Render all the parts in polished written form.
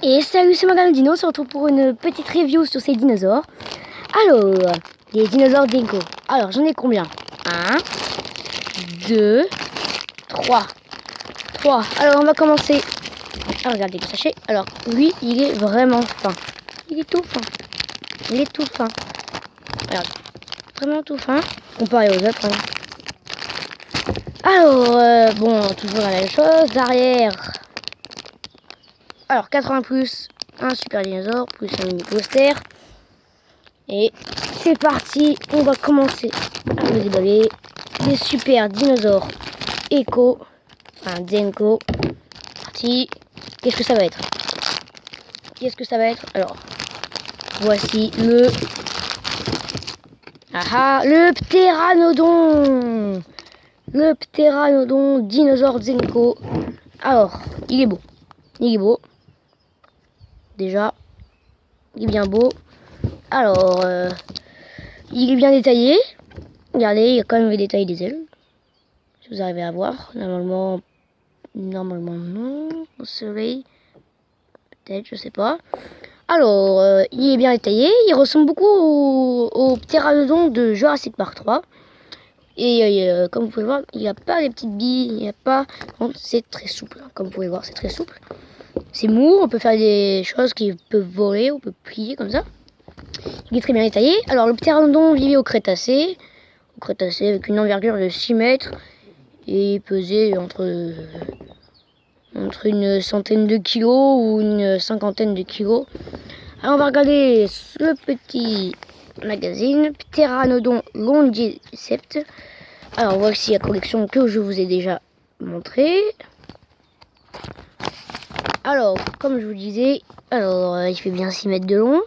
Et salut, c'est Morgane Dino, on se retrouve pour une petite review sur ces dinosaures. Alors, les dinosaures dingo. Alors, j'en ai combien? 1, 2, 3. 3. Alors, on va commencer. Ah, regardez le sachet. Alors, lui, il est vraiment fin. Il est tout fin. Il est tout fin. Regarde. Vraiment tout fin. Comparé aux autres. Hein. Alors, bon, toujours la même chose. Derrière. Alors, 80 plus, un super dinosaure, plus un mini poster. Et c'est parti, on va commencer à le déballer. Des super dinosaures Echo, enfin Zenko. Parti. Qu'est-ce que ça va être? Qu'est-ce que ça va être? Alors, voici le... le Pteranodon. Le Pteranodon dinosaure Zenko. Alors, il est beau. Il est beau. Déjà, il est bien beau. Alors, il est bien détaillé. Regardez, il y a quand même les détails des ailes. Si vous arrivez à voir. Normalement non. Au soleil, peut-être, je sais pas. Alors, il est bien détaillé. Il ressemble beaucoup au Pteranodon de Jurassic Park 3. Et comme vous pouvez voir, il n'y a pas les petites billes. Il n'y a pas... C'est très souple. Comme vous pouvez voir, c'est très souple. C'est mou. On peut faire des choses qui peuvent voler. On peut plier comme ça. Il est très bien détaillé. Alors, le Pteranodon vivait au Crétacé. Au Crétacé avec une envergure de 6 mètres. Et il pesait entre une centaine de kilos ou une cinquantaine de kilos. Alors, on va regarder le petit magazine. Pteranodon longiceps. Alors, voici la collection que je vous ai déjà montrée. Alors, comme je vous disais, il fait bien 6 mètres de long.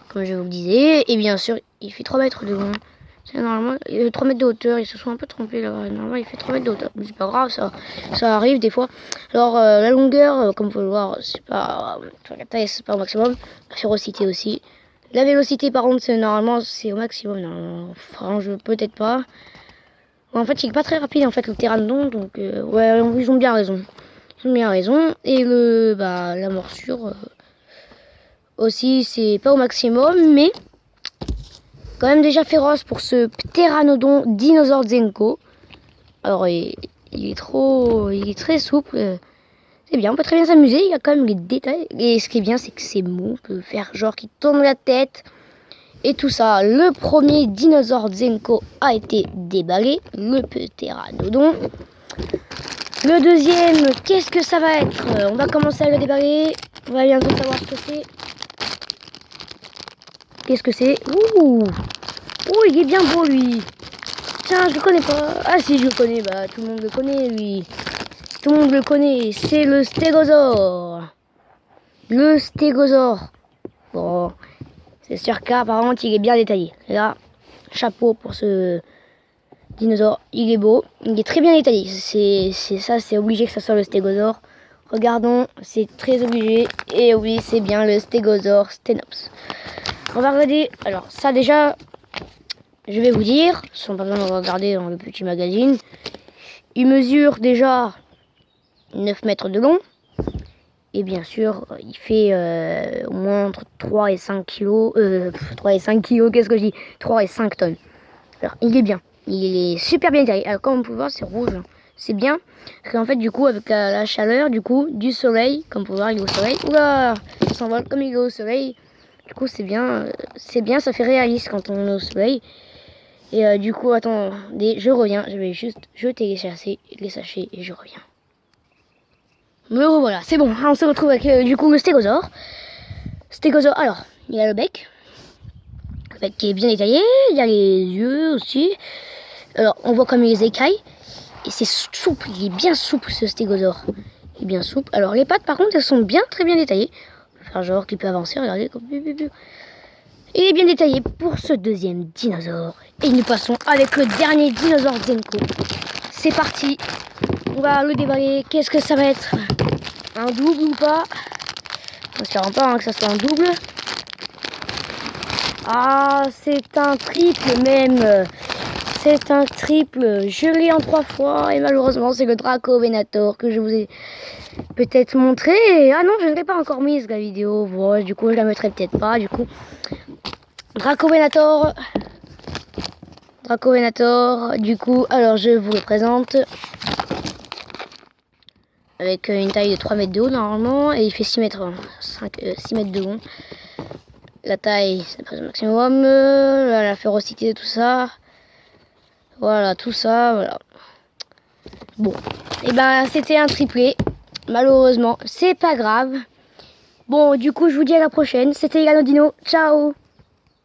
Comme je vous le disais, et bien sûr, il fait 3 mètres de long. C'est normalement 3 mètres de hauteur, ils se sont un peu trompés là. Normalement, il fait 3 mètres de hauteur. Mais c'est pas grave, ça arrive des fois. Alors, la longueur, comme vous pouvez le voir, c'est pas. La taille, c'est pas au maximum. La férocité aussi. La vélocité, par contre, normalement, c'est au maximum. Non, enfin, peut-être pas. En fait, il est pas très rapide, en fait, le Pteranodon. Donc, ouais, ils ont bien raison. Ils ont bien raison. Et la morsure. Aussi, c'est pas au maximum, mais quand même déjà féroce pour ce Pteranodon dinosaure Zenko. Alors, il est très souple. C'est bien, on peut très bien s'amuser. Il y a quand même les détails. Et ce qui est bien, c'est que c'est mou. On peut faire genre qui tourne la tête et tout ça. Le premier dinosaure Zenko a été déballé, le Pteranodon. Le deuxième, qu'est-ce que ça va être? On va commencer à le déballer. On va bientôt savoir ce que c'est. Qu'est-ce que c'est? Ouh! Oh, il est bien beau, lui. Tiens, je le connais pas. Ah si, je le connais. Bah, tout le monde le connaît, lui. Tout le monde le connaît. C'est le stégosaure. Le stégosaure. Bon, c'est sûr qu'apparemment, il est bien détaillé. Là, chapeau pour ce dinosaure. Il est beau. Il est très bien détaillé. C'est obligé que ça soit le stégosaure. Regardons, c'est très obligé. Et oui, c'est bien le stégosaure Stenops. On va regarder. Alors, ça déjà, je vais vous dire, sans pas besoin de regarder dans le petit magazine. Il mesure déjà 9 mètres de long. Et bien sûr, il fait au moins entre 3 et 5 kilos. 3 et 5 kilos, qu'est-ce que je dis? 3 et 5 tonnes. Alors, il est bien. Il est super bien détaillé. Alors, comme vous pouvez voir, c'est rouge. C'est bien. Parce qu'en fait, du coup, avec la chaleur, du soleil, comme vous pouvez voir, il est au soleil. Oula, ça s'envole comme il est au soleil. Du coup, c'est bien, ça fait réaliste quand on est au soleil. Et du coup, attendez, je reviens. Je vais juste jeter les sachets et je reviens. Me revoilà, c'est bon. On se retrouve avec du coup le stégosaure. Stégosaure, alors, il a le bec. Le bec qui est bien détaillé. Il y a les yeux aussi. Alors, on voit comme les écailles. Et c'est souple, il est bien souple ce stégosaure. Il est bien souple. Alors, les pattes, par contre, elles sont très bien détaillées. On peut faire genre qu'il peut avancer, regardez comme... Il est bien détaillé pour ce deuxième dinosaure. Et nous passons avec le dernier dinosaure Zenko. C'est parti. On va le déballer. Qu'est-ce que ça va être? Un double ou pas? On espère pas que ça soit un double. Ah, c'est un triple même. C'est un triple. Je l'ai en 3 fois. Et malheureusement, c'est le Draco Venator que je vous ai peut-être montrer. Ah non, je ne l'ai pas encore mise la vidéo. Bon, du coup, je la mettrai peut-être pas. Du coup, Dracovenator. Dracovenator. Du coup, alors je vous le présente. Avec une taille de 3 mètres de haut normalement. Et il fait 6 mètres, 6 mètres de long. La taille, c'est le maximum. La férocité, tout ça. Voilà, tout ça, voilà. Bon, et ben c'était un triplé. Malheureusement, c'est pas grave. Bon, du coup, je vous dis à la prochaine. C'était Yann Dino. Ciao!